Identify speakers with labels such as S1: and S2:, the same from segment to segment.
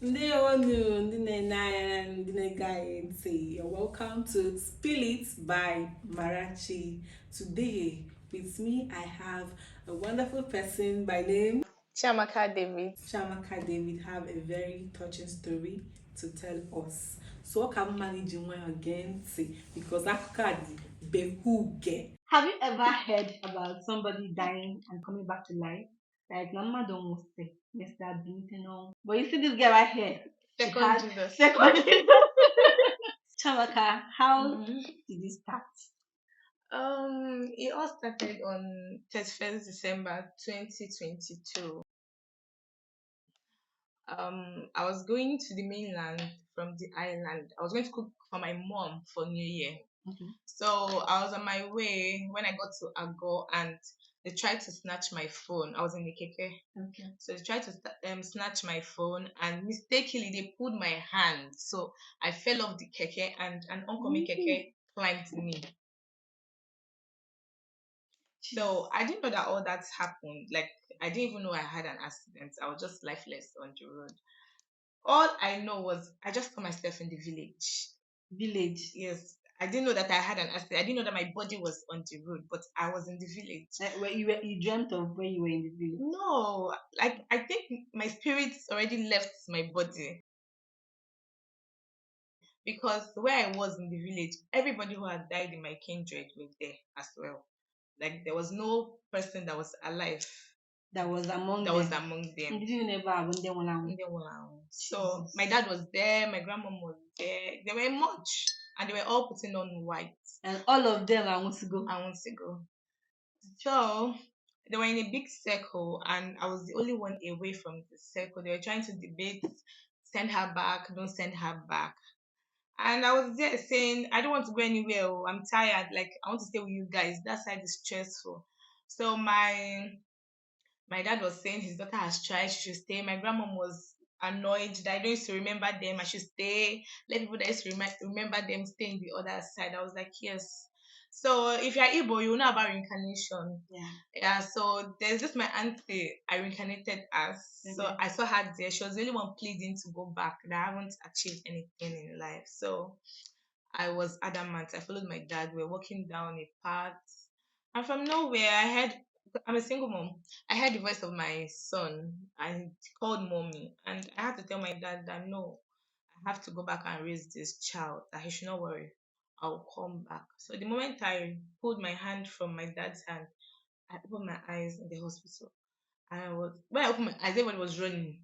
S1: Ndị ọnụ ndị na-anya ndị na-agaghị ntị, you're welcome to Spill It by Marachi. Today with me I have a wonderful person by name
S2: Chiamaka David.
S1: Chiamaka David have a very touching story to tell us. So ọ ka mma na iji nwayọọ gee ntị because akụkọ a dị behuge. Have you ever heard about somebody dying and coming back to life? Like na mmadụ nwụsị, Mr. Bintino. But you see this girl right here. She
S2: Second
S1: had
S2: Jesus.
S1: second Jesus. Chamaka, how
S2: Mhm.
S1: did it start?
S2: It all started on 31st December 2022. I was going to the mainland from the island. I was going to cook for my mom for New Year.
S1: Okay.
S2: So I was on my way when I got to Ago and they tried to snatch my phone. I was in the keke.
S1: Okay.
S2: So they tried to snatch my phone and mistakenly they pulled my hand. So I fell off the keke and an oncoming keke climbed me. So I didn't know that all that happened. Like I didn't even know I had an accident. I was just lifeless on the road. All I know was I just saw myself in the village.
S1: Village.
S2: Yes. I didn't know that I had an accident. I didn't know that my body was on the road, but I was in the village.
S1: Where you dreamt of when you were in the village?
S2: No, like I think my spirit already left my body because where I was in the village, everybody who had died in my kindred was there as well. Like there was no person that was alive
S1: That was among
S2: that
S1: them.
S2: was among them.
S1: Did you never have them when I
S2: So my dad was there, my grandmom was there. They were much, and they were all putting on white.
S1: And all of them I want to go.
S2: I want to go. So they were in a big circle, and I was the only one away from the circle. They were trying to debate, send her back, don't send her back. And I was there saying, I don't want to go anywhere. Oh, I'm tired. Like I want to stay with you guys. That side is stressful. So my dad was saying his daughter has tried, she should stay. My grandmom was annoyed that I don't used to remember them. I should stay. Let people that used to remember them stay in the other side. I was like, yes. So if you're Igbo, you know about reincarnation.
S1: Yeah.
S2: Yeah. So there's just my auntie I reincarnated as. So
S1: Okay.
S2: I saw her there. She was the only one pleading to go back. That I haven't achieved anything in life. So I was adamant. I followed my dad. We were walking down a path. And from nowhere, I'm a single mom. I heard the voice of my son and he called mommy. And I had to tell my dad that no, I have to go back and raise this child, that he should not worry. I'll come back. So the moment I pulled my hand from my dad's hand, I opened my eyes in the hospital. When I opened my eyes, everybody was running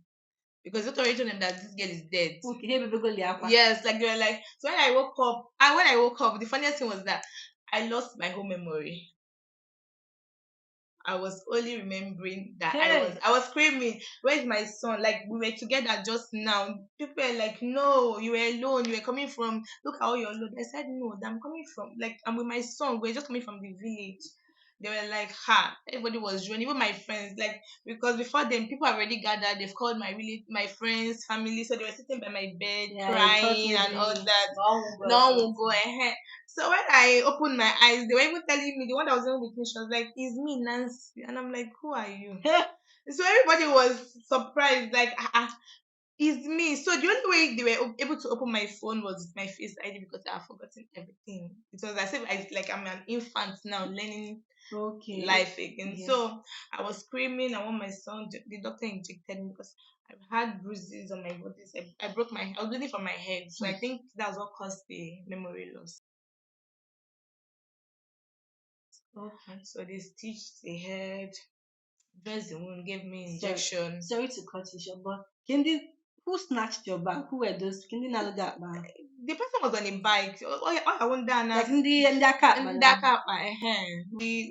S2: because they already told them that this girl is dead.
S1: Okay, hey, baby, go liakwa.
S2: Yes, like they were like. So when I woke up, the funniest thing was that I lost my whole memory. I was only remembering that
S1: Hey.
S2: I was screaming, where's my son? Like we were together just now. People were like, no, you were alone. You were coming from. Look how you're alone. I said, no, that I'm coming from. Like I'm with my son. We're just coming from the village. They were like, ha. Everybody was running. Even my friends, like because before then people have already gathered. They've called my friends, family. So they were sitting by my bed,
S1: Yeah,
S2: crying and all that.
S1: no
S2: No one will go ahead. So when I opened my eyes, they were even telling me, the one that was even with me, she was like, "It's me, Nancy," and I'm like, "Who are you?" So everybody was surprised, like, "It's me." So the only way they were able to open my phone was with my face ID because I had forgotten everything. It was as if I'm an infant now learning
S1: Okay.
S2: life again.
S1: Yes.
S2: So I was screaming. I want my son. The doctor injected me because I had bruises on my body. So I broke my. I was bleeding from my head. So I think that's what caused the memory loss.
S1: Okay.
S2: So they stitched the head, dressed the wound, gave me injection.
S1: Sorry to cut you short, but who snatched your bag? Who were those? Kendi naloga bag.
S2: The person was on a bike. Oh, I want that.
S1: Like in the car.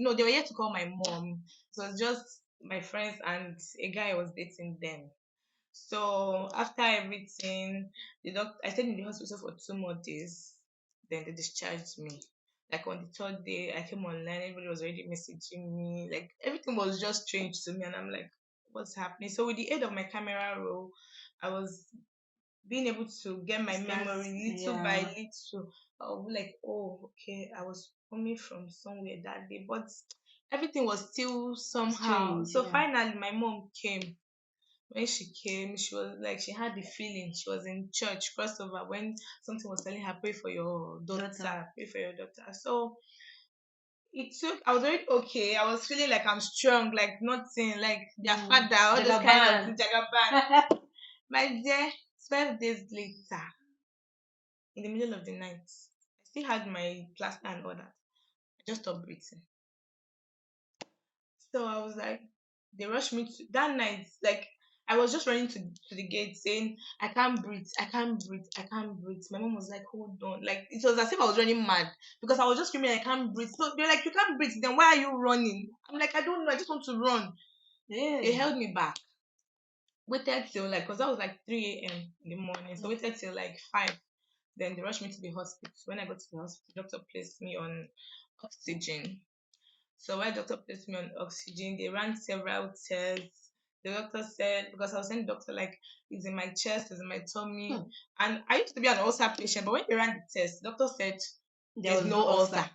S2: No, they were here to call my mom. So it was just my friends and a guy I was dating then. So after everything, I stayed in the hospital for 2 more days. Then they discharged me. Like on the third day, I came online. Everybody was already messaging me. Like everything was just strange to me, and I'm like, "What's happening?" So with the aid of my camera roll, I was being able to get my memory little by little. I was like, "Oh, okay, I was coming from somewhere that day," but everything was still somehow.
S1: Strange,
S2: So
S1: yeah.
S2: finally, my mom came When she came, she was like she had the feeling. She was in church, crossover when something was telling her, pray for your
S1: Daughter.
S2: daughter, pray for your daughter. So it took I was already okay. I was feeling like I'm strong, like nothing, like their father, all those kind of
S1: Jagaban.
S2: things, Jagaban. My dear, 12 days later, in the middle of the night, I still had my plaster and all that. I just stopped breathing. So I was like, they rushed me to that night. Like I was just running to the gate saying, I can't breathe, I can't breathe, I can't breathe. My mom was like, hold on. Like it was as if I was running mad because I was just screaming, I can't breathe. So they're like, you can't breathe, then why are you running? I'm like, I don't know, I just want to run. They
S1: Yeah.
S2: held me back. Waited till like, because that was like 3 a.m. in the morning. So waited till like 5. Then they rushed me to the hospital. When I got to the hospital, the doctor placed me on oxygen. So when doctor placed me on oxygen, they ran several tests. The doctor said, because I was saying doctor like it's in my chest, it's in my tummy. And I used to be an ulcer patient, but when they ran the test, the doctor said
S1: There
S2: there's
S1: was
S2: no
S1: no
S2: ulcer.
S1: ulcer.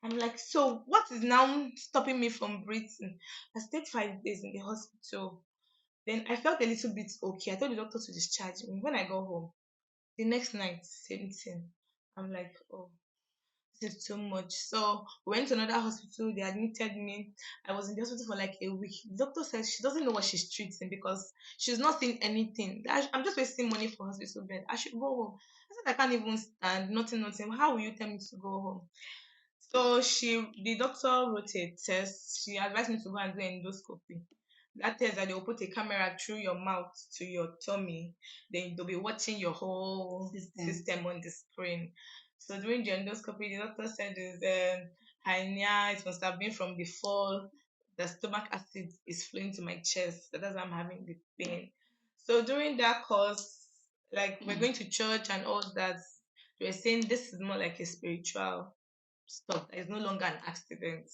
S2: I'm like, so what is now stopping me from breathing? I stayed 5 days in the hospital. Then I felt a little bit okay. I told the doctor to discharge me. When I got home, the next night, same thing. I'm like, oh, this is too much. So we went to another hospital. They admitted me. I was in the hospital for like a week. The doctor said she doesn't know what she's treating because she's not seeing anything. I'm just wasting money for hospital bed. I should go home. I said I can't even stand. Nothing, nothing. How will you tell me to go home? So the doctor wrote a test. She advised me to go and do endoscopy. That test that they will put a camera through your mouth to your tummy. Then they'll be watching your whole system on the screen. So during the endoscopy, the doctor said is hernia. It must have been from the fall. The stomach acid is flowing to my chest. So that's why I'm having the pain. So during that course, like we're going to church and all that, they were saying this is more like a spiritual stuff. That is no longer an accident.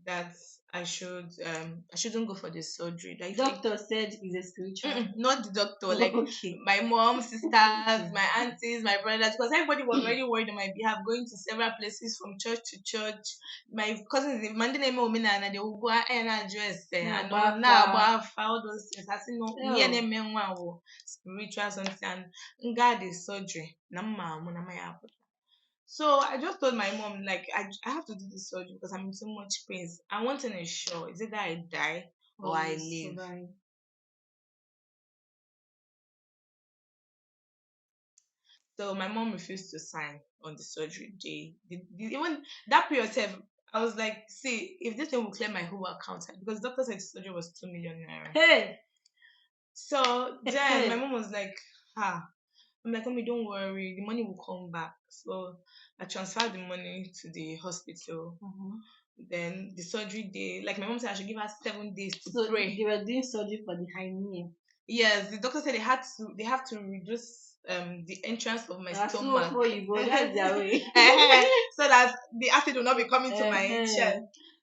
S2: That I shouldn't go for the surgery. Like
S1: Doctor said it's a spiritual.
S2: not the doctor, like
S1: Okay.
S2: my mom, sisters, my aunties, my brothers, because everybody was already worried on my behalf, going to several places from church to church. My cousins, Monday name and they will go and address
S1: Yeah,
S2: and all now
S1: Bafa.
S2: about all those things. I see no near
S1: Oh.
S2: name spiritual something and God is surgery. So I just told my mom, like, I have to do this surgery because I'm in so much pain. And one thing is sure, is either I die or I live.
S1: Survive.
S2: So my mom refused to sign on the surgery day. Even that period, I was like, see, if this thing will clear my whole account, because the doctor said the surgery was 2 million naira.
S1: Hey.
S2: So then my mom was like, ah, I'm like, mommy, don't worry, the money will come back. So I transferred the money to the hospital. Then the surgery day, like my mom said, I should give her 7 days to
S1: So
S2: pray.
S1: they were doing surgery for the hernia.
S2: Yes, the doctor said they have to reduce the entrance of my stomach.
S1: So you go, that's their way.
S2: So that the acid will not be coming to my
S1: Uh-huh.
S2: chest.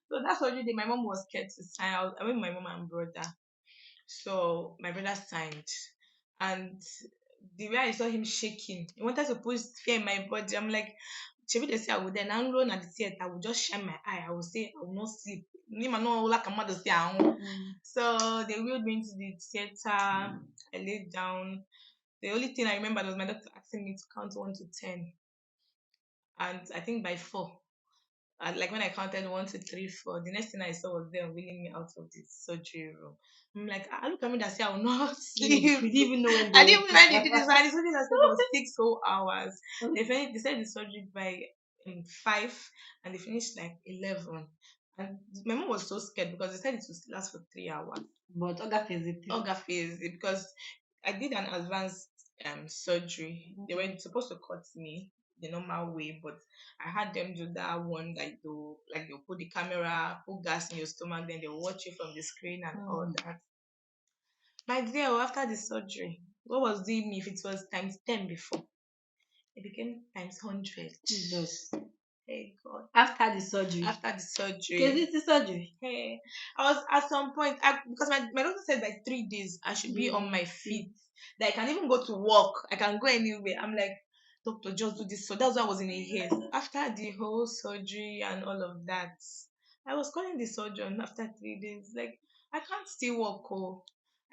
S2: So that's already day. My mom was scared to sign. I went with my mom and brother. So my brother signed. And the way I saw him shaking, he wanted to put fear in my body. I'm like, Shebi they say I would then run at the theater, I would just shine my eye. I would say I will not sleep. Nima no like a mother say I won't. So they wheeled me into the theater. I laid down. The only thing I remember was my doctor asking me to count 1 to 10. And I think by 4. And like when I counted 1, 2, 3, 4, the next thing I saw was them wheeling me out of the surgery room. I'm like, I look at me that say I will not sleep.
S1: You didn't even know when
S2: I
S1: they
S2: didn't even know when they did this. And the surgery that said was 6 whole hours. They said the surgery by 5 and they finished like 11. And my mom was so scared because they said it would last for 3 hours.
S1: But other physically.
S2: Orga phase because I did an advanced surgery. They were supposed to cut me the normal way, but I had them do that one they'll put the camera, put gas in your stomach, then they'll watch you from the screen and all that. My dear, after the surgery, what was doing me if it was times 10 before? It became times 100.
S1: Jesus.
S2: Hey God.
S1: After the surgery.
S2: After the surgery.
S1: Because it's the surgery.
S2: Hey, I was at some point because my doctor said by 3 days I should be on my feet. That I can even go to work. I can go anywhere. I'm like, doctor, just do this. So that's why I was in a haze. After the whole surgery and all of that, I was calling the surgeon after 3 days. Like, I can't still walk. Oh.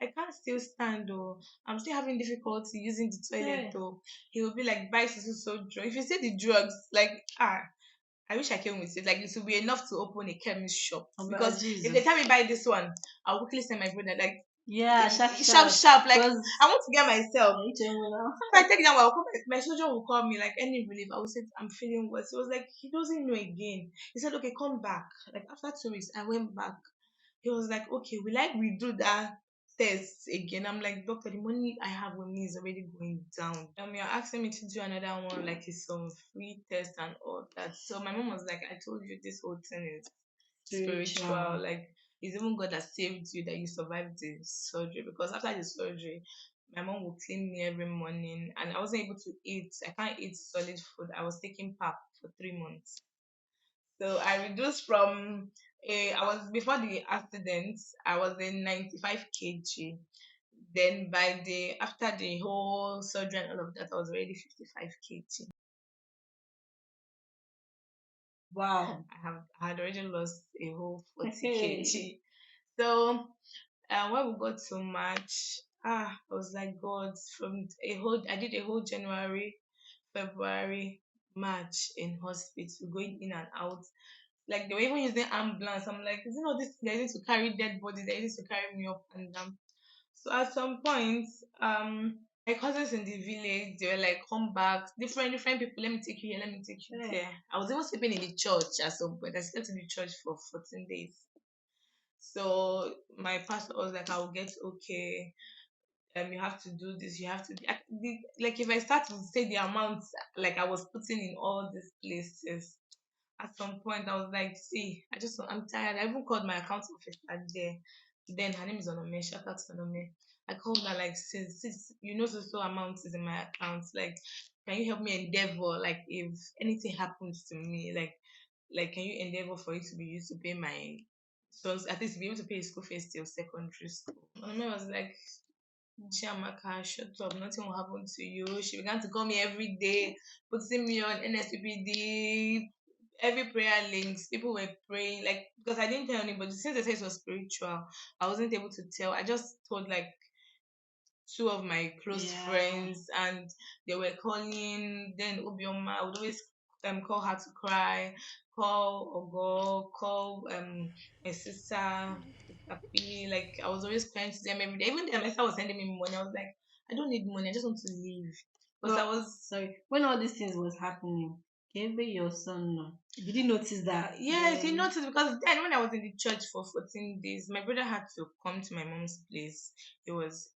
S2: I can't still stand though. I'm still having difficulty using the toilet
S1: Hey.
S2: though. He will be like, buy so drug. If you say the drugs, like I wish I came with it. Like it would be enough to open a chemist shop.
S1: Oh,
S2: Because if they
S1: Jesus.
S2: tell me buy this one, I'll quickly send my brother like
S1: Yeah, sharp,
S2: sharp,
S1: sharp.
S2: sharp. Like
S1: Because
S2: I want to get myself.
S1: each now.
S2: If I take that one, I'll call my surgeon will call me like any relief. I will say I'm feeling worse. He was like, he doesn't know again. He said, okay, come back. Like after 2 weeks, I went back. He was like, okay, will I redo that test again? I'm like, doctor, the money I have with me is already going down. You're asking me to do another one, like it's some free test and all that. So my mom was like, I told you this whole thing is spiritual.
S1: Spiritual.
S2: Like it's even God that saved you that you survived the surgery. Because after the surgery, my mom would clean me every morning, and I wasn't able to eat. I can't eat solid food. I was taking pap for 3 months. So I reduced from I was before the accident, I was in 95 kg. Then by the after the whole surgery and all of that, I was already 55 kg.
S1: Wow.
S2: I had already lost a whole 40
S1: Hey.
S2: kg. So when we got to March, I was like, God, from a whole I did a whole January, February, March in hospital, going in and out. Like they were even using ambulance. I'm like, is it not this they need to carry dead bodies? They need to carry me up and down. So at some point, my cousins in the village, they were like, come back, different people, let me take you here, let me take you
S1: Hey.
S2: there. I was even sleeping in the church at some point. I slept in the church for 14 days. So my pastor was like, I will get okay. You have to do this, you have to like if I start to say the amounts like I was putting in all these places, at some point I was like, see, I'm tired. I even called my account officer there. Then her name is Onome. Shout out to Onome. I called her like, since you know so amount is in my account, like can you help me endeavor? Like if anything happens to me, like can you endeavor for it to be used to pay my son's at least be able to pay his school fees till secondary school. Onome was like, Chiamaka, shut up, nothing will happen to you. She began to call me every day, putting me on NSPPD, every prayer links. People were praying, like, because I didn't tell anybody. Since they said it was spiritual, I wasn't able to tell. I just told, like, two of my close
S1: Yeah.
S2: friends, and they were calling. Then Obioma, I would always call her to cry, call Ogo, call my sister P. Like I was always crying to them every day. Even them, my sister was sending me money. I was like, I don't need money. I just want to leave because I
S1: But
S2: was
S1: sorry, when all these things was happening, can your son know? Did you notice that?
S2: yes, he noticed because then when I was in the church for 14 days, my brother had to come to my mom's place. He was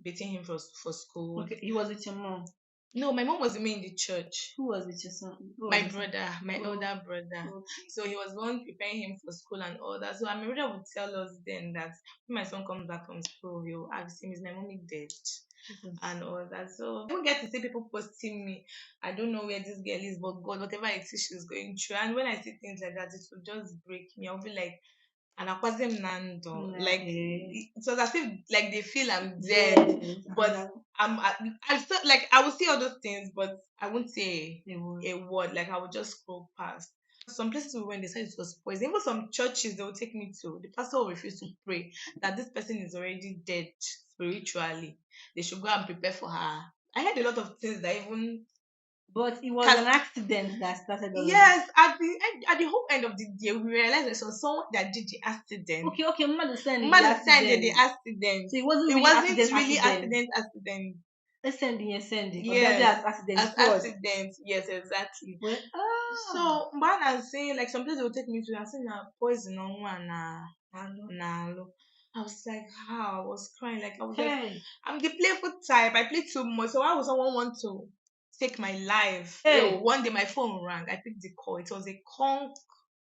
S2: beating him for school.
S1: Okay, he was with your mom.
S2: No, my mom was with me in the church.
S1: Who was with your son? Who was
S2: My
S1: with
S2: brother, my
S1: Oh,
S2: elder brother.
S1: okay.
S2: So he was the one preparing him for school and all that. So my brother would tell us then that when my son comes back from school, he'll ask him, is my mommy dead?
S1: Jesus.
S2: And all that. So I don't get to see people posting me. I don't know where this girl is, but God, whatever it is she's going through. And when I see things like that, it will just break me. I'll be like, and Akwazem Nando.
S1: Nah,
S2: Like it was as if like they feel I'm dead.
S1: yes.
S2: But I still like I will see all those things, but I won't say
S1: They would.
S2: a word. Like I will just scroll past. Some places we went, they said it was poison. Even some churches they will take me to. The pastor will refuse to pray that this person is already dead spiritually. They should go and prepare for her. I heard a lot of things that even
S1: But it was
S2: cast.
S1: an accident that started all of this.
S2: Yes, at the whole end of the day, we realized there was someone that did the accident.
S1: Okay, okay, Mama send the
S2: Mother said that
S1: accident.
S2: the accident.
S1: So it wasn't
S2: It
S1: really
S2: wasn't
S1: accident,
S2: really
S1: accident.
S2: accident.
S1: Let's send it. Obviously
S2: Yes,
S1: as accident
S2: as
S1: first.
S2: accident. Yes, exactly.
S1: Well,
S2: So, but I'm saying like some places will take me to. I saying na poison on one na. I was like, how? I was crying. Like I was like,
S1: hey,
S2: I'm the playful type. I play too much. So why would someone want to take my life? Yo,
S1: hey.
S2: one day my phone rang. I picked the call. It was a con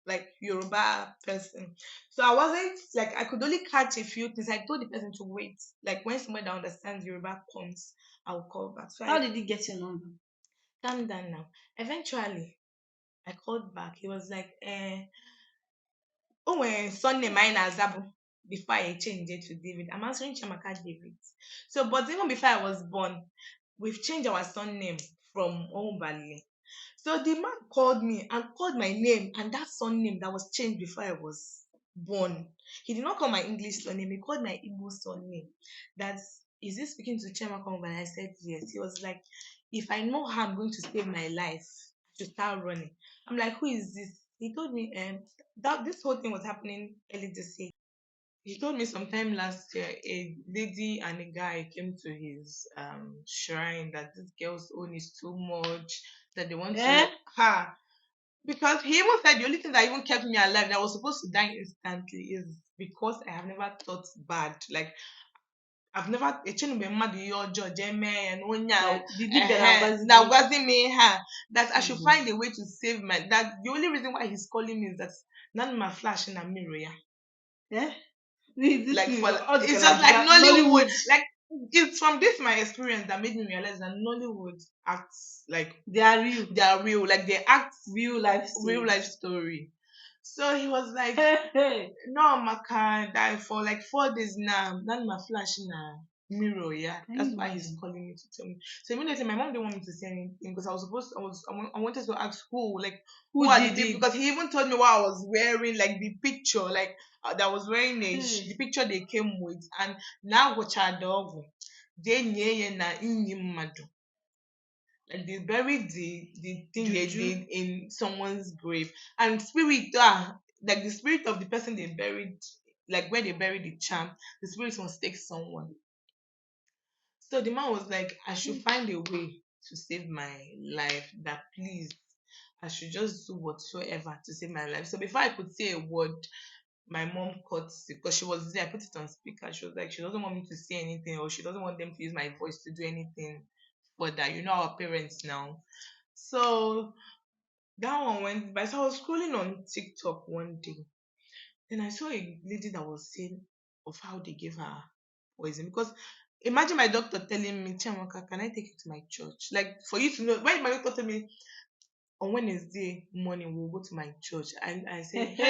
S2: like Yoruba person. So I wasn't like I could only catch a few things. I told the person to wait. Like when someone that understands Yoruba comes, I'll call back. So
S1: How
S2: I
S1: did he get your number?
S2: calmed down now. Eventually, I called back. He was like, oh, son name mine as Zabu. Before I changed it to David, I'm answering Chiamaka David. So, but even before I was born, we've changed our son name from Ombali. So the man called me and called my name and that son name that was changed before I was born. He did not call my English surname, he called my Igbo surname. That's, is he speaking to Chiamaka? And I said yes. He was like, if I know how I'm going to save my life, I should start running. I'm like, who is this? He told me that this whole thing was happening early this year. He told me sometime last year a lady and a guy came to his shrine that this girl's own is too much, that they want to
S1: Eh?
S2: her. Because he even said the only thing that even kept me alive, that I was supposed to die instantly, is because I have never thought bad. Like I've never echenube mmadụ ihe ọjọọ jee mee ya n'onye a,
S1: That the dibia
S2: na
S1: na
S2: gwazi me ha, that I should
S1: Jesus.
S2: find a way to save my, that the only reason why he's calling me is that none my flash in a mirror, yeah.
S1: Eh? This
S2: Like
S1: thing
S2: for,
S1: is all the
S2: it's just like Nollywood.
S1: Nollywood.
S2: Like it's from this my experience that made me realize that Nollywood acts like
S1: They are real.
S2: they are real. Like they act
S1: Real life
S2: real
S1: stories.
S2: life story. So he was like,
S1: Hey, hey.
S2: no, Maka, that for like 4 days now, none my flash in a mirror, yeah.
S1: Can
S2: That's
S1: you
S2: why he's
S1: imagine?
S2: calling me to tell me. So immediately my mom didn't want me to say anything because I was supposed I wanted to ask who, like who
S1: Who
S2: are the
S1: did
S2: people,
S1: it?
S2: because he even told me what I was wearing, like the picture, like that I was wearing the
S1: Hey.
S2: picture they came with, and now what I dog, they nye na inyi mmadu. Like they buried the thing they
S1: Juju.
S2: did in someone's grave, and like the spirit of the person they buried, like where they buried the charm, the spirit must take someone. So the man was like, I should find a way to save my life, that please, I should just do whatsoever to save my life. So before I could say a word, my mom cut it because she was there. I put it on speaker. She was like, she doesn't want me to say anything, or she doesn't want them to use my voice to do anything further. You know our parents now. So that one went by. So I was scrolling on TikTok one day. Then I saw a lady that was saying of how they gave her poison. Because imagine my doctor telling me, Chiamaka, can I take you to my church? Like for you to know, when my doctor told me on Wednesday morning we'll go to my church, I said,
S1: Hey, hey.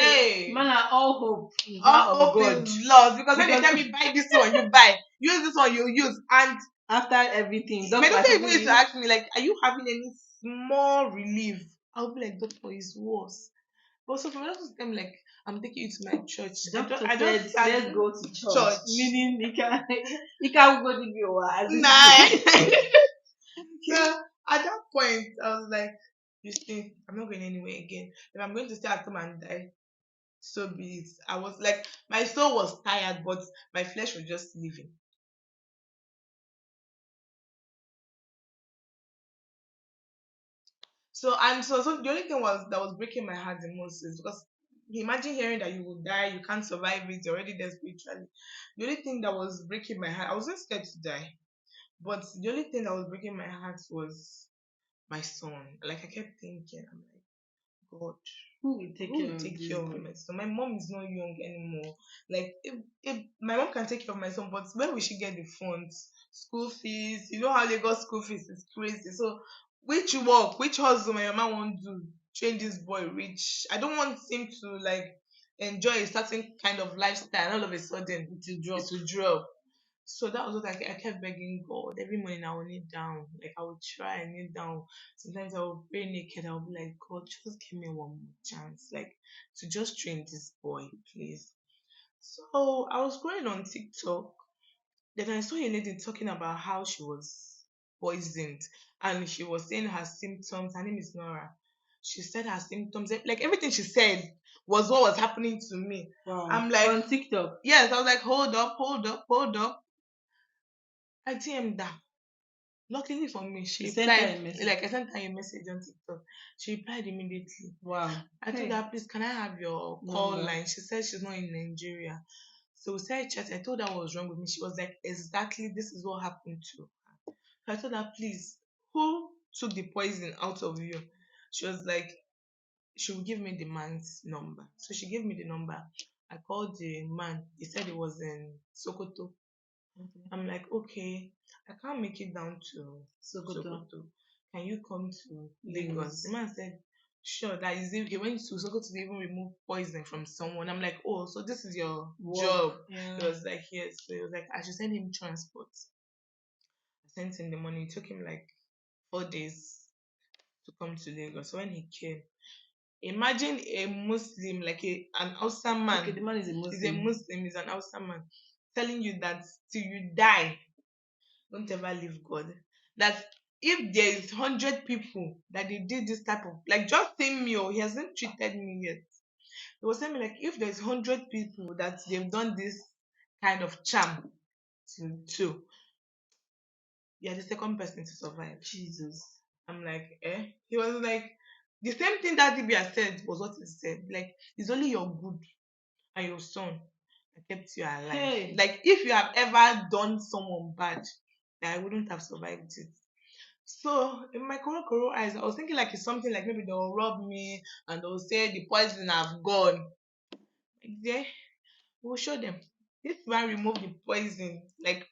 S2: hey,
S1: Man, all hope is
S2: all
S1: now of
S2: hope
S1: God.
S2: is lost. Because when they
S1: Because
S2: tell me buy this one, you buy. Use this one, you use. And
S1: after everything,
S2: my
S1: doctor
S2: doctor
S1: has
S2: even
S1: given
S2: used to
S1: you
S2: ask me, like, are you having any small relief? I'll be like, doctor, is worse. But so for me, just them like, I'm taking you to my church.
S1: doctor
S2: I
S1: said,
S2: just start
S1: let's go to church.
S2: church.
S1: Meaning he can go to you as
S2: Nah.
S1: in
S2: So at that point, I was like, you see, I'm not going anywhere again. If I'm going to stay at home and die, so be it. I was like, my soul was tired, but my flesh was just living. So the only thing was that was breaking my heart the most is because imagine hearing that you will die, you can't survive it, you're already there spiritually. The only thing that was breaking my heart, I wasn't scared to die, but the only thing that was breaking my heart was my son. Like I kept thinking, I'm like, God,
S1: who will take
S2: who
S1: care
S2: will
S1: of
S2: take
S1: this
S2: care of
S1: boy?
S2: my son? My mom is not young anymore. Like if my mom can take care of my son, but where will she get the funds? School fees, you know how Lagos school fees is crazy. So which work, which hustle my mama won't do train this boy rich? I don't want him to like enjoy a certain kind of lifestyle and all of a sudden
S1: It will
S2: it
S1: drop.
S2: will drop. So that was what I kept begging God. Every morning I would kneel down. Like I would try and kneel down. Sometimes I would pray naked. I would be like, God, just give me one more chance. Like to just train this boy, please. So I was going on TikTok. Then I saw a lady talking about how she was poisoned. And she was saying her symptoms. Her name is Nora. She said her symptoms, like everything she said was what was happening to me.
S1: Wow.
S2: I'm like,
S1: On TikTok.
S2: yes, I was like, hold up, hold up, hold up. I TM'd her. Luckily for me, she
S1: You sent her
S2: replied,
S1: a message.
S2: like I sent her a message on TikTok. She replied immediately.
S1: Wow.
S2: I told
S1: Hey,
S2: her, please, can I have your call
S1: number.
S2: line? She said she's not in Nigeria. So we started chatting. I told her what was wrong with me. She was like, exactly, this is what happened to her. So I told her, please, who took the poison out of you? She was like, she would give me the man's number. So she gave me the number. I called the man. He said he was in Sokoto.
S1: Okay.
S2: I'm like, okay, I can't make it down to
S1: Sokoto.
S2: Sokoto. Can you come to Lagos? The
S1: Lagos.
S2: man said, sure. That is if he went to Sokoto to even remove poison from someone. I'm like, oh, so this is your
S1: Work.
S2: job. He
S1: Yeah.
S2: was like, yes. So he was like, I should send him transport. I sent him the money. It took him like 4 days to come to Lagos. So when he came, Imagine a Muslim, like an Hausa
S1: Okay, the
S2: man,
S1: man is a
S2: is a
S1: Muslim.
S2: Muslim, is an Hausa man, telling you that till you die, don't ever leave God. That if there is 100 people that they did this type of, like, just saying me, oh, he hasn't treated me yet. He was telling me, like, if there's 100 people that they've done this kind of charm to, you're the second person to survive.
S1: Jesus.
S2: I'm like, eh? He was like, the same thing that Dibia said was what he said. Like, it's only your good and your son that kept you alive.
S1: Hey.
S2: Like, if you have ever done someone bad, that I wouldn't have survived it. So in my koro eyes, I was thinking like it's something like maybe they'll rob me and they'll say the poison have gone. Like, yeah, we'll show them. This man removed the poison like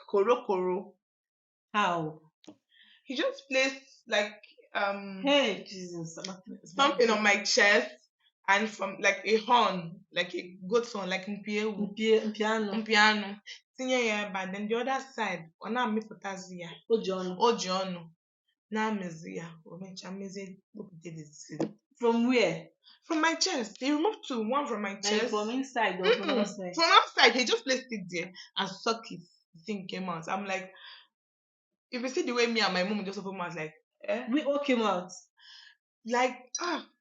S2: koro.
S1: How?
S2: He just placed like um
S1: Hey, Jesus.
S2: something on my chest and from like a horn, like a goat horn, like mpiewu,
S1: Piano.
S2: mpiano. Tinye ya ebe a, then the other side, ọ na-amịpụtazi ya,
S1: O ji ọnụ.
S2: o ji ọnụ na-amịzi ya, o mechaa mezie kpopụta the seed.
S1: From where?
S2: From my chest. He removed two, one from my
S1: Like
S2: chest.
S1: from inside or from outside?
S2: From outside, he just placed it there and sucked it. The thing came out. I'm like, if you see the way me and my mom just open mouth, like, eh?
S1: We all came out.
S2: Like,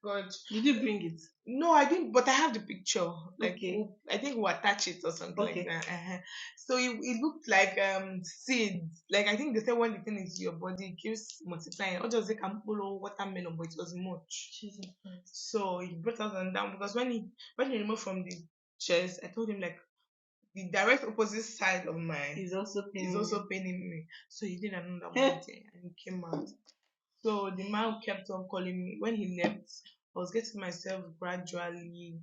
S2: God.
S1: Did you bring it?
S2: No, I didn't, but I have the picture. Like,
S1: Okay.
S2: I think we'll attach it or something like
S1: Okay.
S2: that. So it looked like seeds. Like, I think they say when the thing is your body, it keeps multiplying. Or just like a watermelon, but it was much.
S1: Jesus Christ.
S2: So he brought us on down because when he removed from the chest, I told him like the direct opposite side of mine
S1: He's also
S2: is
S1: paying.
S2: also paining me. So he did another one
S1: Hey.
S2: there and he came out. So the man kept on calling me. When he left, I was getting myself gradually.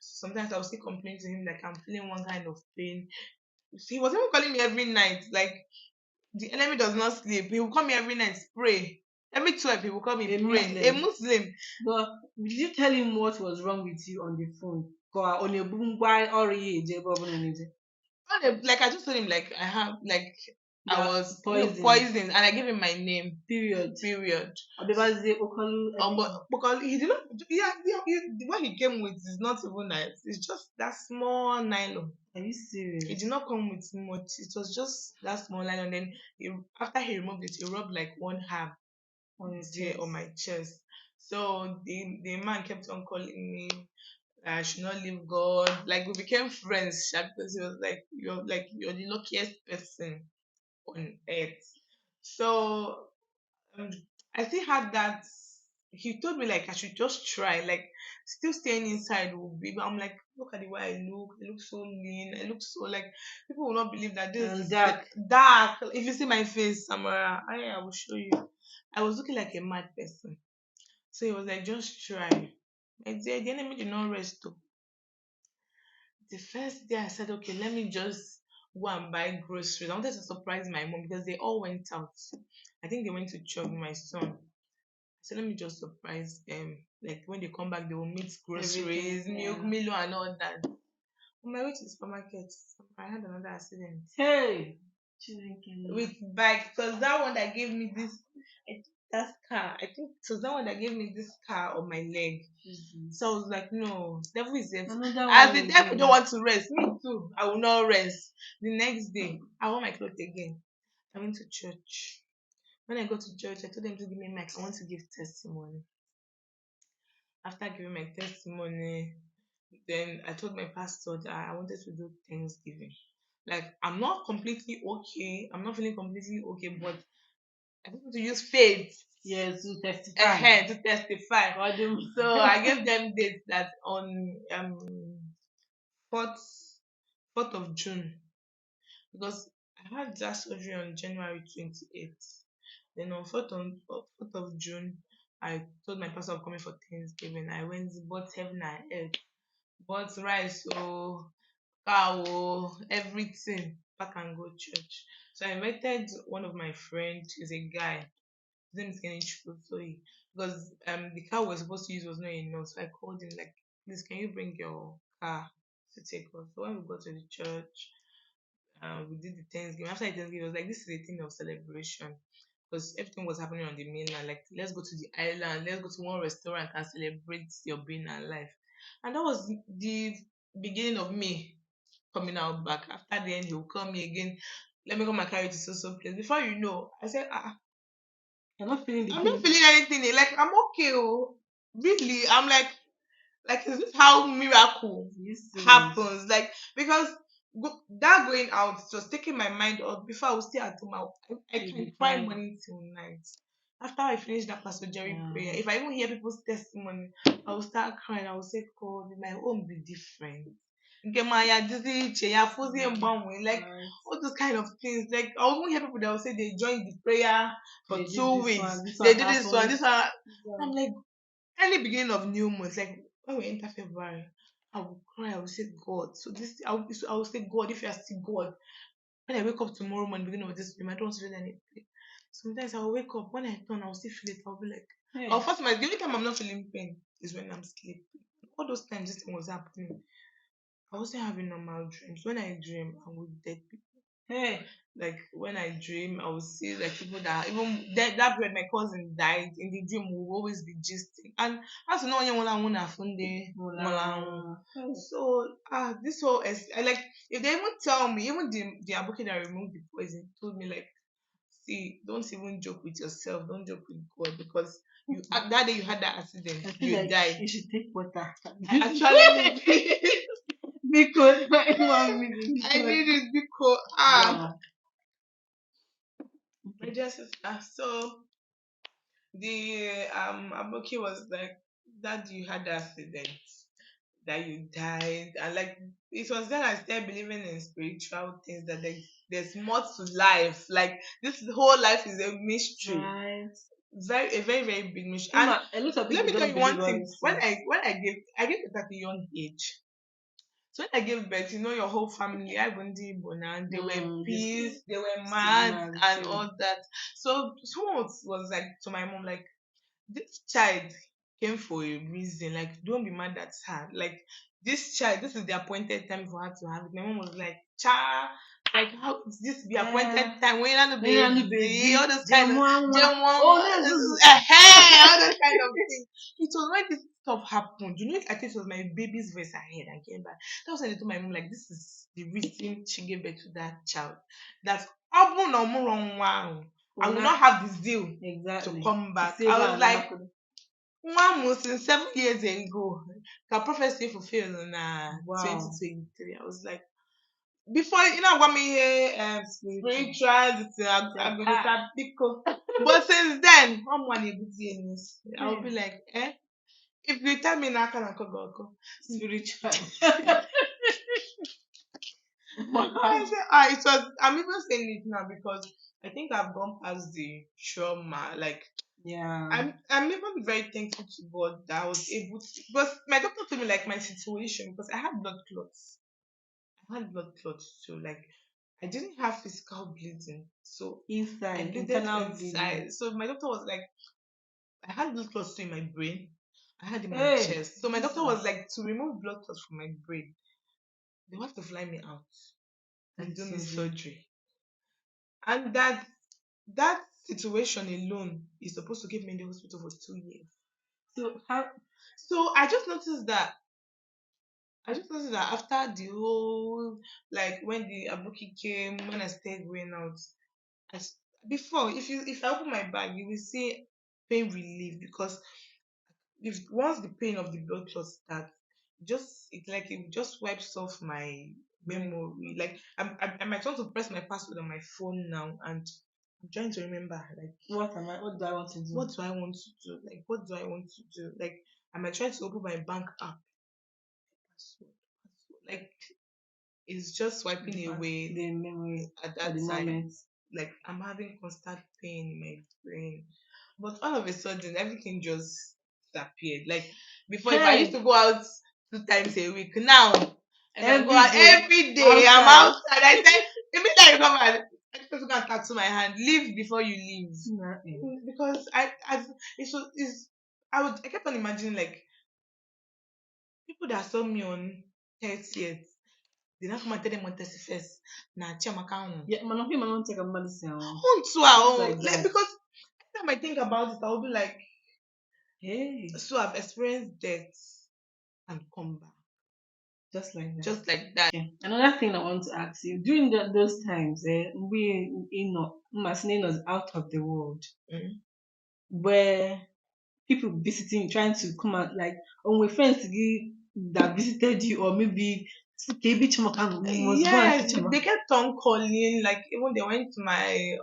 S2: So sometimes I was still complaining to him like I'm feeling one kind of pain. So he was even calling me every night. Like the enemy does not sleep. He will call me every night, pray. Every 12, he will call me
S1: A
S2: pray. A
S1: Muslim.
S2: Muslim.
S1: But did you tell him what was wrong with you on the phone? Because on your boom, why or
S2: Like I just told him like I have like
S1: you
S2: I
S1: are
S2: was
S1: poisoned.
S2: poisoned and I gave him my name.
S1: Period.
S2: Period.
S1: Obebaze Okalu
S2: But
S1: everything.
S2: because he did not, what he came with is not even nice. It's just that small nylon.
S1: Are you
S2: It did
S1: serious?
S2: not come with much. It was just that small nylon. Then after he removed it, he rubbed like one herb
S1: On your
S2: there
S1: chest.
S2: on my chest. So the man kept on calling me. I should not leave God. Like we became friends because he was like you're the luckiest person on earth. So um, I still had that. He told me like I should just try, like still staying inside will be. But I'm like, look at the way I look. I look so lean. I look so like people will not believe that this
S1: And
S2: is
S1: dark.
S2: dark. If you see my face, Samara, I will show you. I was looking like a mad person. So he was like, just try. My dear, the enemy did not rest though. The first day I said, okay, let me just go and buy groceries. I wanted to surprise my mom because they all went out. I think they went to church with my son. So let me just surprise them. Like when they come back, they will meet groceries,
S1: Everything.
S2: milk,
S1: Yeah.
S2: Milo, and all that. On my way to the supermarket, I had another accident
S1: Hey. Children can.
S2: with bike. It was that one that gave me this. That car. I think it was that one that gave me this car on my leg.
S1: Jesus.
S2: So I was like, no, devil is there.
S1: Another
S2: As
S1: one
S2: the devil
S1: again.
S2: don't want to rest, me too. I will not rest. The next day, I want my clothes again. I went to church. When I go to church, I told them to give me mic. I want to give testimony. After giving my testimony, then I told my pastor that I wanted to do Thanksgiving. Like I'm not completely okay. I'm not feeling completely okay, but I want to use faith
S1: Yes, to testify.
S2: to testify.
S1: God,
S2: So I gave them dates that on 4th of June because I had that surgery on January 28th. Then on 4th of June, I told my pastor I'm coming for Thanksgiving. I went bought heaven and earth, bought rice, so cow, everything, pack and go church. So I invited one of my friends, he's a guy. His name is Kenichi Soyi. Because the car we're supposed to use was not enough. So I called him like, please can you bring your car to take us? So when we got to the church, we did the Thanksgiving. After the Thanksgiving, it was like this is a thing of celebration because everything was happening on the mainland. Like, let's go to the island, let's go to one restaurant and celebrate your being alive. And that was the beginning of me coming out back. After then, he'll call me again. Let me come and carry you to so place. Before you know, I said,
S1: You're not feeling the
S2: I'm not
S1: pain.
S2: feeling anything. Like, I'm okay. Oh. Really, I'm like, is this how miracle
S1: Yes,
S2: happens? Like, because that going out was taking my mind off. Before I was still at home, I
S1: you'll
S2: can
S1: be
S2: cry
S1: fine.
S2: morning till night. After I finish that Pastor Jerry
S1: Yeah.
S2: prayer, if I even hear people's testimony, I will start crying. I will say, God, my own be different. Nke ma ya dịzị iche, ya fụzie mgbanwe, like
S1: Right.
S2: all those kind of things. Like, I will even hear people that will say they joined the prayer for
S1: They did
S2: 2 weeks.
S1: this
S2: They
S1: one
S2: did this one,
S1: happened.
S2: this one.
S1: This one.
S2: I'm like, any beginning of new month, like when we enter February, I will cry. I will say, God. I will say, God, if you are still God, when I wake up tomorrow morning, beginning of this week, I don't want to feel anything. Sometimes I will wake up. When I turn, I will still feel it. I'll be like, I'll
S1: Hey,
S2: first my the only time I'm not feeling pain is when I'm sleeping. All those times this thing was happening, I wasn't having normal dreams. When I dream, I'm with dead people.
S1: hey,
S2: Like when I dream, I will see like people that even that period my cousin died in the dream will always be gisting. And as you know, when you want to funde,
S1: Mola. Hey,
S2: so this whole I like if they even tell me, even the advocate that removed the poison told me like, see, don't even joke with yourself, don't joke with God because you that day you had that accident,
S1: I feel
S2: you
S1: like
S2: died.
S1: you should take water.
S2: I actually
S1: Because 1 minute.
S2: I
S1: Because
S2: need it because
S1: yeah.
S2: my
S1: Okay.
S2: dear sister. So the Aboki was like, that you had the accident, that you died, and like it was then I started believing in spiritual things that there's more to life. Like this whole life is a mystery,
S1: Right.
S2: very a very very big mystery. And
S1: A lot of
S2: let
S1: people
S2: me tell
S1: don't
S2: you
S1: believe
S2: one
S1: all
S2: thing:
S1: these
S2: when
S1: things.
S2: I gave it at a young age. So when I gave birth, you know, your whole family, I went to Ibona, they were
S1: This
S2: peace, they were mad
S1: stigma
S2: and
S1: too.
S2: all that. So someone was like to my mom, like, this child came for a reason. Like, don't be mad at her. Like, this child, this is the appointed time for her to have it. My mom was like, cha, like, how is this the appointed
S1: Yeah.
S2: time? When you're not
S1: Then you
S2: baby, all
S1: baby.
S2: those kind of
S1: Jemwa.
S2: Jam one,
S1: Oh, this is
S2: all those kind of things. It was when this stuff happened. You know, I think it was my baby's voice I heard and came back. That was when I told my mom, like, this is the reason she gave birth to that child. That wow. I will not have this deal to
S1: exactly
S2: come
S1: to
S2: back.
S1: save
S2: I
S1: her
S2: was
S1: and
S2: like,
S1: Mama could.
S2: one was in 7 years ago. Her prophecy fulfilled in
S1: Wow.
S2: 2023. I was like, before you know what me here
S1: Spiritual.
S2: spiritual,
S1: Said,
S2: I'm gonna
S1: ah,
S2: start pickle. But since then, I'm one able to I'll be
S1: hey,
S2: like, if you tell me now can I go
S1: spiritual.
S2: I
S1: Wow.
S2: say, it was I'm even saying it now because I think I've gone past the trauma. Like
S1: Yeah.
S2: I'm even very thankful to God that I was able to because my doctor told me like my situation because I had blood clots. I had blood clots too. Like I didn't have physical bleeding. So I
S1: Inside,
S2: bleeded
S1: internal bleeding.
S2: inside. So my doctor was like, I had blood clots too in my brain. I had in my
S1: Hey,
S2: chest. So my doctor
S1: Jesus.
S2: was like, to remove blood clots from my brain, they have to fly me out and
S1: That's
S2: do me
S1: surgery.
S2: surgery. And that situation alone is supposed to keep me in the hospital for 2 years.
S1: So how
S2: So I just noticed that after the whole like when the abuki came, when I started going out, I, s- before if I open my bag, you will see pain relief because if once the pain of the blood clot starts, it just wipes off my
S1: brain?
S2: memory. Like I might want to press my password on my phone now, and I'm trying to remember like
S1: What do I want to do?
S2: what do I want to do? Like what do I want to do? Like I might try to open my bank app password. Like it's just wiping away
S1: The memory
S2: at
S1: for the
S2: that time.
S1: moment.
S2: Like I'm having constant pain in my brain. But all of a sudden everything just disappeared. Like before if I used
S1: Hey,
S2: to go out 2 times a week, now I can go
S1: every
S2: out
S1: day
S2: every day. I'm
S1: outside.
S2: outside. I said, immediately you come out, I just go and tattoo my hand. Leave before you leave.
S1: Nothing.
S2: Because I kept on imagining like people that saw me on 30th, they not come and tell them on 31st. Nah, Chiamaka.
S1: Yeah, man, okay, man, don't take a medicine.
S2: Unto
S1: Just
S2: our
S1: like
S2: like
S1: that.
S2: because time I think about it, I'll be like,
S1: Hey,
S2: so I've experienced death and come back.
S1: just like that.
S2: Just like that.
S1: Okay. Another thing I want to ask you during those times, Masini was out of the world,
S2: Mm.
S1: where people visiting, trying to come out, like on my friends that visited you, or maybe maybe Chiamaka, we must go and see
S2: Yes, they
S1: Chiamaka.
S2: kept on calling. Like even they went to my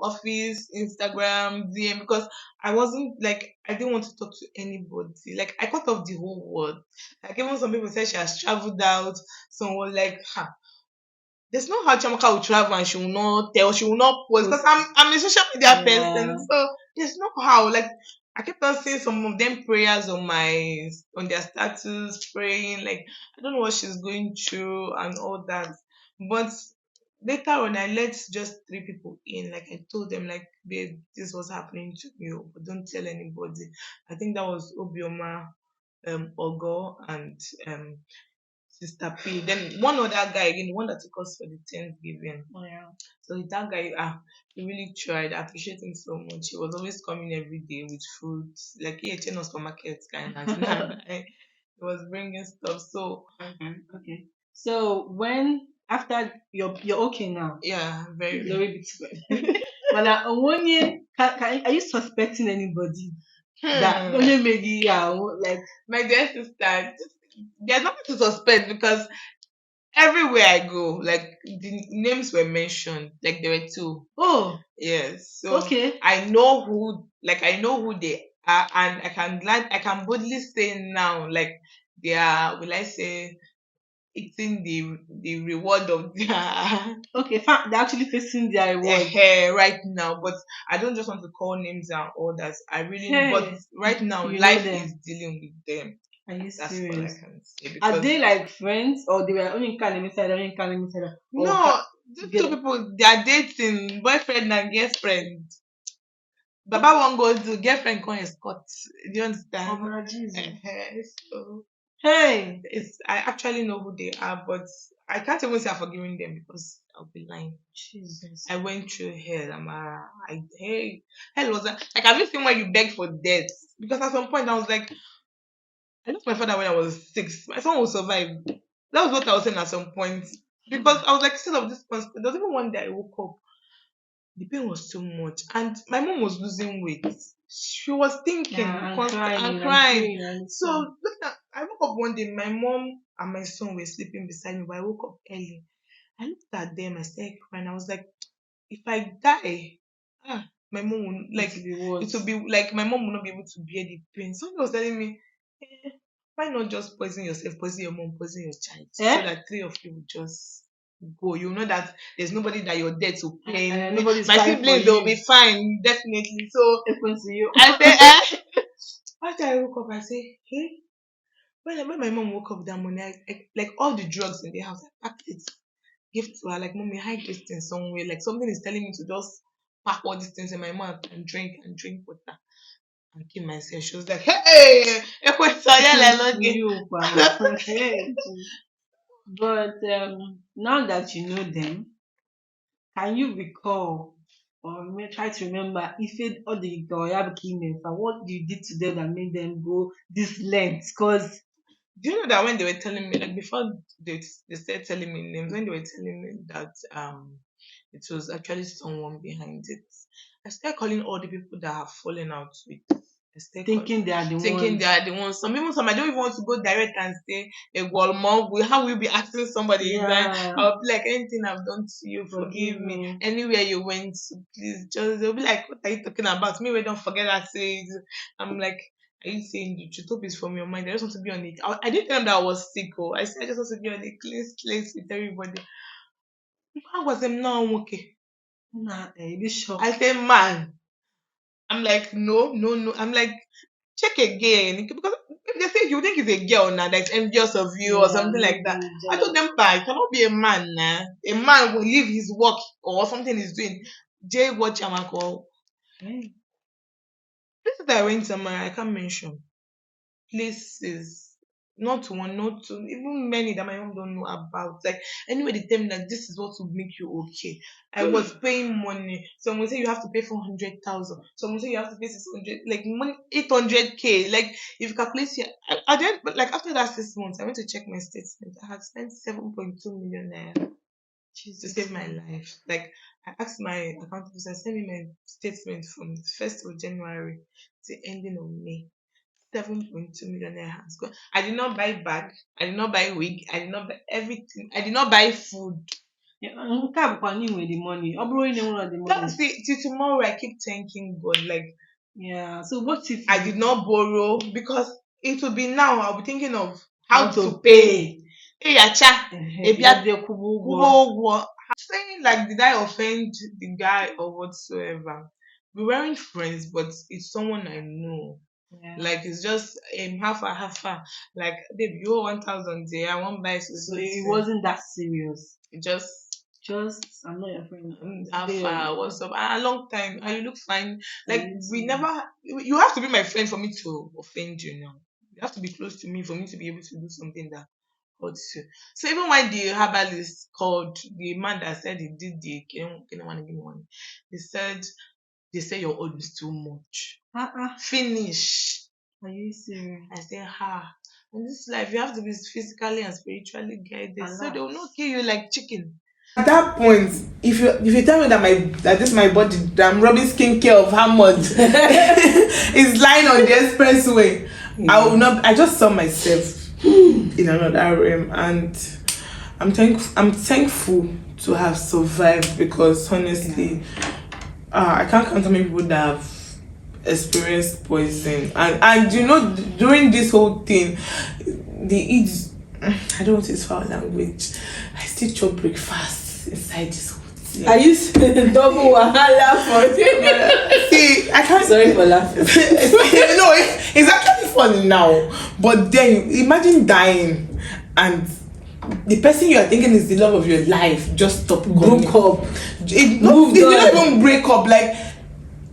S2: office, Instagram, DM because I wasn't like I didn't want to talk to anybody. Like I cut off the whole world. Like even some people said she has traveled out. Some were like, ha, there's no how Chamaka will travel and she will not tell, she will not post because
S1: Post.
S2: I'm a social media
S1: Yeah.
S2: person. So there's no how. Like I kept on seeing some of them prayers on their status, praying, like I don't know what she's going through and all that. But later on I let just three people in. Like I told them like babe, this was happening to me, oh, but don't tell anybody. I think that was Obioma, Ogo and Sister P. Then one other guy again, the one that took us for the Thanksgiving.
S1: Oh yeah.
S2: So that guy, he really tried. I appreciate him so much. He was always coming every day with fruits, like he chain us for markets kind of. He was bringing stuff. So
S1: Okay. Okay. So when after you're okay now,
S2: yeah, very.
S1: glory be to God. But now, one year, are you suspecting anybody that
S2: Hmm.
S1: only maybe yeah, like
S2: My dear sister, there's nothing to suspect because everywhere I go, like the names were mentioned, like there were two.
S1: oh
S2: Yes. So
S1: okay
S2: I know who they are, and I can boldly say now, like they are, will I say, eating the reward of their
S1: okay they're actually facing their reward.
S2: hair right now. But I don't just want to call names and all that. I really, but
S1: Hey,
S2: right now,
S1: you know
S2: life is
S1: them.
S2: dealing with them.
S1: Are you
S2: That's all I
S1: serious?
S2: can say
S1: Are
S2: because
S1: they like friends, or they were only in Kanem inside, only in Kanem inside, or
S2: no, these two
S1: together?
S2: people they are dating, boyfriend and girlfriend. Baba won't go do girlfriend come escort. Do you
S1: Oh,
S2: understand?
S1: brother Jesus.
S2: So
S1: Hey,
S2: it's I actually know who they are, but I can't even say I've forgiven them because I'll be lying.
S1: Jesus.
S2: I went through hell. Hey, hell was like have you seen when you beg for death? Because at some point I was like, I lost my father when I was 6. My son will survive. That was what I was saying at some point. Because I was like, instead of this constant, there was even one day I woke up, the pain was too much, and my mom was losing weight. She was thinking
S1: Yeah, and
S2: constant and
S1: crying and
S2: crying.
S1: praying and
S2: So
S1: stuff.
S2: I woke up one day, my mom and my son were sleeping beside me, but I woke up early. I looked at them, I started crying. I was like, if I die, my mom will
S1: It
S2: like
S1: will be
S2: it will
S1: worse.
S2: be like my mom will not be able to bear the pain. Someone was telling me, why not just poison yourself, poison your mom, poison your child, so
S1: Eh?
S2: that three of you will just go. You know that there's nobody that you're there to pain.
S1: Nobody's
S2: My
S1: crying for
S2: siblings they will
S1: you.
S2: be fine, definitely. So
S1: Happens to you.
S2: I say, eh. After I woke up, I say, hey, when my mom woke up that morning, like all the drugs in the house, I packed it, give it to her, like, mommy, hide this thing somewhere. Like something is telling me to just pack all these things in my mouth and drink water and keep myself. She was like, hey,
S1: Happens to you, pa. Hey. But now that you know them, can you recall or try to remember if it or the what you did to them that made them go this length? Because
S2: Do you know that when they were telling me, like before they started telling me names, when they were telling me that it was actually someone behind it, I started calling all the people that have fallen out with. I started
S1: thinking they are the
S2: thinking they
S1: ones.
S2: are the ones. Some I don't even want to go direct and say a mom. How will you be asking somebody is that
S1: Yeah,
S2: I'll be like anything I've done to you,
S1: forgive
S2: forgive me.
S1: me.
S2: Anywhere you went, please just they'll be like, what are you talking about? Me, we don't forget that say I'm like, are you saying the truth? Hope is from your mind. I just want to be on it. I didn't tell them that I was sick. Oh, I said I just want to be on a clean slate with everybody. How was them now? I'm okay.
S1: Nah, this
S2: I
S1: shock.
S2: say, man. I'm like, no, no, no. I'm like, check again. Because if they say you think it's a girl now that's envious of you or
S1: Yeah,
S2: something like that.
S1: maybe
S2: I told
S1: jealous.
S2: them, "Pa, it cannot be a man now. A man will leave his work or something he's doing. Jay, what Chiamaka.
S1: Hey,
S2: Places that I went somewhere, I can't mention. Places. Not one, not two, even many that my mom don't know about. Like anyway, they tell me that this is what will make you okay. I was paying money. Some will say you have to pay 400,000. Some will say you have to pay 600, like money 800K. Like if you calculate here, I did, but like after that 6 months, I went to check my statement. I had spent 7.2 million naira to
S1: Jesus.
S2: save my life. Like I asked my accountant to send me my statement from the 1st of January to ending of May. 7.2 million naira has gone. I did not buy bag. I did not buy wig. I did not buy everything. I did not buy food.
S1: Yeah, nke a bụkwa n'inwe the money. Ọ bụrụ onye na-enwero the money.
S2: That's it. Till tomorrow, I keep thanking God. Like
S1: Yeah. So what if
S2: I
S1: you
S2: did not borrow because it will be now. I'll be thinking of
S1: how
S2: how
S1: to
S2: to pay.
S1: pay?
S2: Hey, acha. Ebia
S1: Ebia kwụba ụgwọ.
S2: kubo. Saying like, did I offend the guy or whatsoever? We weren't friends, but it's someone I know.
S1: Yeah.
S2: Like it's just half a like babe, you owe 1,000 there. I won't buy so
S1: So it wasn't that serious.
S2: just
S1: Just I'm not your friend.
S2: half
S1: Today
S2: a what's up? A long time. And you look fine.
S1: I
S2: Like
S1: used
S2: we
S1: to.
S2: never. You have to be my friend for me to offend you now. You have to be close to me for me to be able to do something that hurts you. So even when the herbalist called the man that said he did the can you want to give me money, they said your own is too much. Finish.
S1: Are you serious?
S2: I say, ha. In this life, you have to be physically and spiritually guided, so they will not
S1: Alas.
S2: kill you like chicken. At that point, if you tell me that this my body that I'm rubbing skincare of how much is lying on the expressway, I will not. I just saw myself in another realm, and I'm thankful to have survived because honestly, I can't count how many people that have experienced poison, and you know during this whole thing, the eat. I don't want to use foul language. I still chop breakfast inside this hotel.
S1: Are you saying double wahala for you?
S2: See, I can't.
S1: Sorry for laughing.
S2: No, it's actually funny now. But then imagine dying and the person you are thinking is the love of your life just stop
S1: Broke up.
S2: It
S1: Moved
S2: didn't
S1: on.
S2: even break up. Like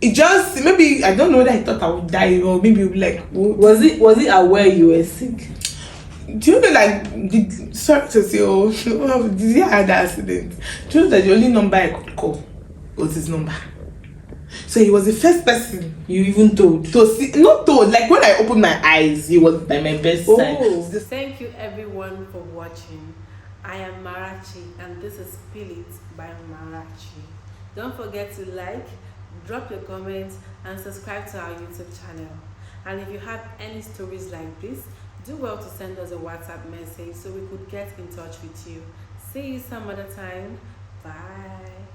S2: it just maybe I don't know that I thought I would die or maybe like
S1: Was it aware you were sick?
S2: do you know like sorry to say did he have that accident? Do you know that the only number I could call was his number? So he was the first person
S1: You even told.
S2: to see, not told, like when I opened my eyes, he was by my bedside.
S1: Oh, thank you everyone for watching. I am Marachi and this is Spill It by Marachi. Don't forget to like, drop your comments and subscribe to our YouTube channel. And if you have any stories like this, do well to send us a WhatsApp message so we could get in touch with you. See you some other time. Bye.